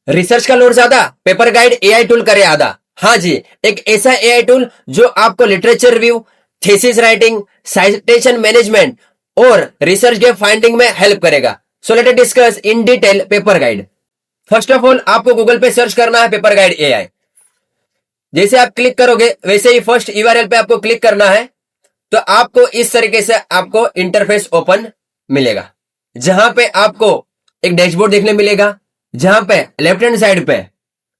Research का load ज्यादा, paper guide AI tool करे आधा। हाँ जी, एक ऐसा एआई टूल जो आपको literature review, thesis writing, citation management और रिसर्च गैप फाइंडिंग में हेल्प करेगा। So let us discuss in detail paper guide. First of all आपको गूगल पे सर्च करना है पेपर गाइड एआई। जैसे आप क्लिक करोगे वैसे ही फर्स्ट यूआरएल पे आपको क्लिक करना है, तो आपको इस तरीके से आपको इंटरफेस ओपन मिलेगा, जहां पे आपको एक डैशबोर्ड देखने मिलेगा, जहां पे लेफ्ट हैंड साइड पे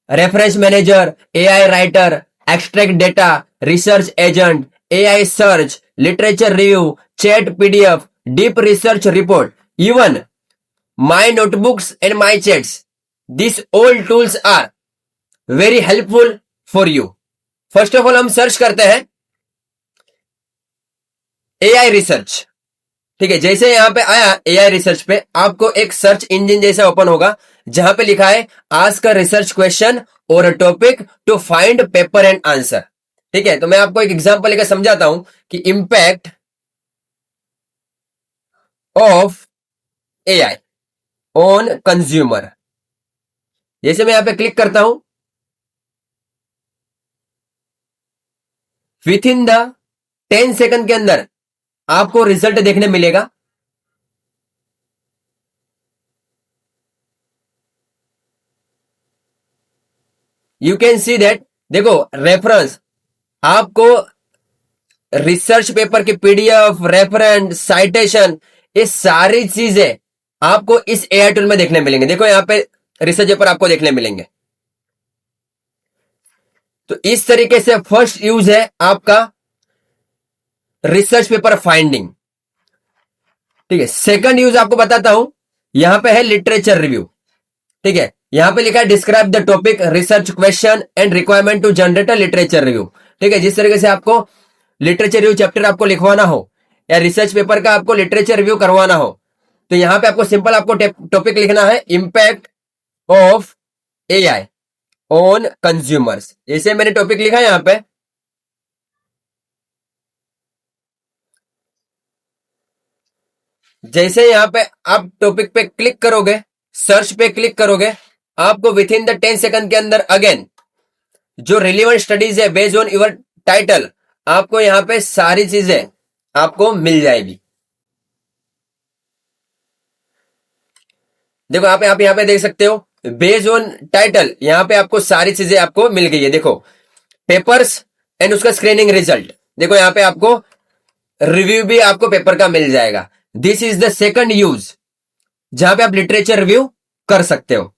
reference manager, AI writer, extract data, research agent, AI search, literature review, chat PDF, deep research report, even my notebooks and my chats, this all tools are very helpful for you. First of all हम search करते हैं AI research. ठीक है, जैसे यहां पे आया AI research पे, आपको एक सर्च इंजन जैसा ओपन होगा, जहां पे लिखा है आस्क अ रिसर्च क्वेश्चन और a topic to find paper and answer. ठीक है, तो मैं आपको एक एग्जांपल लेकर समझाता हूं कि impact of AI on consumer. जैसे मैं यहां पे क्लिक करता हूं, विथ इन द 10 सेकंड के अंदर आपको रिजल्ट देखने मिलेगा। यू कैन सी दैट, देखो रेफरेंस, आपको रिसर्च पेपर की पीडीएफ, रेफरेंस, साइटेशन, ये सारी चीजें आपको इस एआई टूल में देखने मिलेंगे। देखो यहां पे रिसर्च पेपर आपको देखने मिलेंगे। तो इस तरीके से फर्स्ट यूज है आपका रिसर्च पेपर फाइंडिंग। ठीक है, सेकंड यूज आपको बताता हूं, यहां पे है लिटरेचर रिव्यू। ठीक है, यहां पे लिखा है describe the topic, research question and requirement to generate a literature review. ठीक है, जिस तरीके से आपको लिटरेचर रिव्यू चैप्टर आपको लिखवाना हो या रिसर्च पेपर का आपको लिटरेचर रिव्यू करवाना हो, तो यहां पे आपको सिंपल आपको टॉपिक लिखना है impact of AI on consumers. जैसे मैंने टॉपिक लिखा है यहां पे, जैसे यहां पे आप टॉपिक पे क्लिक करोगे, सर्च पे क्लिक करोगे, आपको विथ इन द 10 सेकंड के अंदर अगेन जो रिलेवेंट स्टडीज है बेस्ड ऑन योर टाइटल, आपको यहां पे सारी चीजें आपको मिल जाएगी। देखो आप यहां पे देख सकते हो बेस्ड ऑन टाइटल, यहां पे आपको सारी चीजें आपको मिल गई है। देखो पेपर्स एंड उसका स्क्रीनिंग रिजल्ट, देखो यहां पे आपको रिव्यू भी आपको पेपर का मिल जाएगा। This is the second use जहां पे आप लिटरेचर रिव्यू कर सकते हो।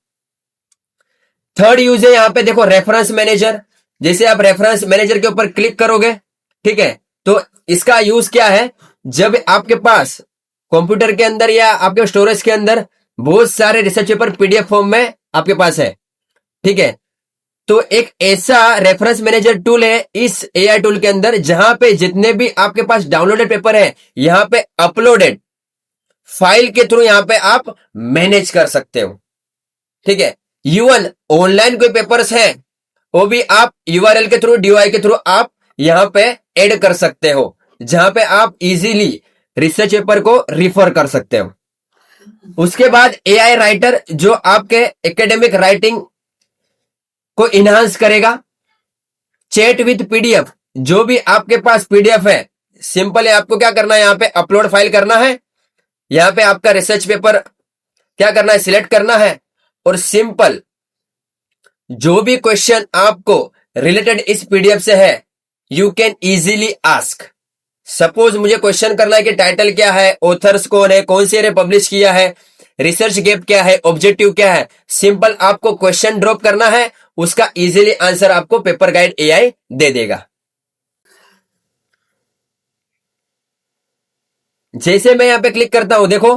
थर्ड यूज है यहां पे देखो रेफरेंस मैनेजर। जैसे आप रेफरेंस मैनेजर के ऊपर क्लिक करोगे, ठीक है, तो इसका यूज क्या है, जब आपके पास कंप्यूटर के अंदर या आपके स्टोरेज के अंदर बहुत सारे रिसर्च पेपर पीडीएफ फॉर्म में आपके पास है, ठीक है, तो एक ऐसा रेफरेंस मैनेजर टूल है इस एआई टूल के अंदर, जहां पे जितने भी आपके पास डाउनलोडेड पेपर है, यहां पे अपलोडेड फाइल के थ्रू यहां पे आप मैनेज कर सकते हो। ठीक है, इवन ऑनलाइन कोई पेपर्स हैं, वो भी आप यूआरएल के थ्रू, डीओआई के थ्रू आप यहां पे ऐड कर सकते हो, जहां पे आप इजीली रिसर्च पेपर को रिफर कर सकते हो। उसके बाद एआई राइटर, जो आपके एकेडमिक राइटिंग को इनहांस करेगा। चैट विद पीडीएफ, जो भी आपके पास पीडीएफ है, सिंपल है, आपको क्या करना है, यहां पे अपलोड फाइल करना है, यहां पे आपका रिसर्च पेपर क्या करना है, सिलेक्ट करना है, और सिंपल जो भी क्वेश्चन आपको रिलेटेड इस पीडीएफ से है, you can easily ask. Suppose मुझे क्वेश्चन करना है कि टाइटल क्या है, ऑथर्स कौन है, कौन सी एरिया पब्लिश किया है, रिसर्च गैप क्या है, ऑब्जेक्टिव क्या है, सिंपल आपको क्वेश्चन ड्रॉप करना है, उसका इजीली आंसर आपको पेपर गाइड एआई दे देगा। जैसे मैं यहां पे क्लिक करता हूं, देखो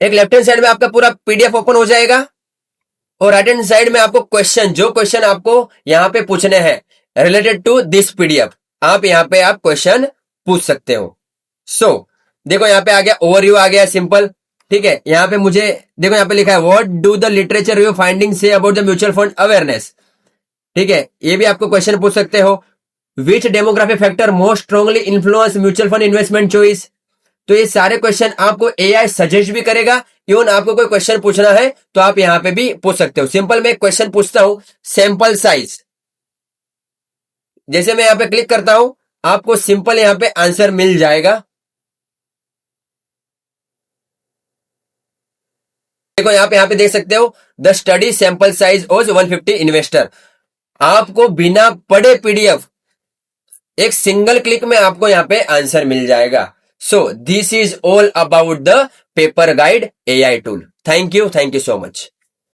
एक लेफ्ट हैंड साइड में आपका पूरा पीडीएफ ओपन हो जाएगा, और राइट हैंड साइड में आपको क्वेश्चन, जो क्वेश्चन आपको यहां पे पूछने हैं रिलेटेड टू दिस पीडीएफ, आप यहां पे आप क्वेश्चन पूछ सकते हो। सो देखो यहां पे आ गया, ओवरव्यू आ गया सिंपल। ठीक है, यहां पे मुझे देखो यहां पे लिखा है what do the literature review finding say about the mutual fund awareness. ठीक है, ये भी आपको क्वेश्चन पूछ सकते हो। Which demographic factor most strongly influence mutual fund investment choice. तो ये सारे क्वेश्चन आपको एआई सजेस्ट भी करेगा। इवन आपको कोई क्वेश्चन पूछना है तो आप यहां पे भी पूछ सकते हो। सिंपल मैं एक क्वेश्चन पूछता हूं, सैंपल साइज, जैसे मैं यहां पे क्लिक करता हूं आपको सिंपल यहां पे आंसर मिल जाएगा। देखो यहां पे देख सकते हो, the study sample size was 150 investor. आपको बिना पढ़े पीडीएफ एक सिंगल क्लिक में आपको यहां पे आंसर मिल जाएगा। So this is all about the paper guide AI tool. Thank you so much.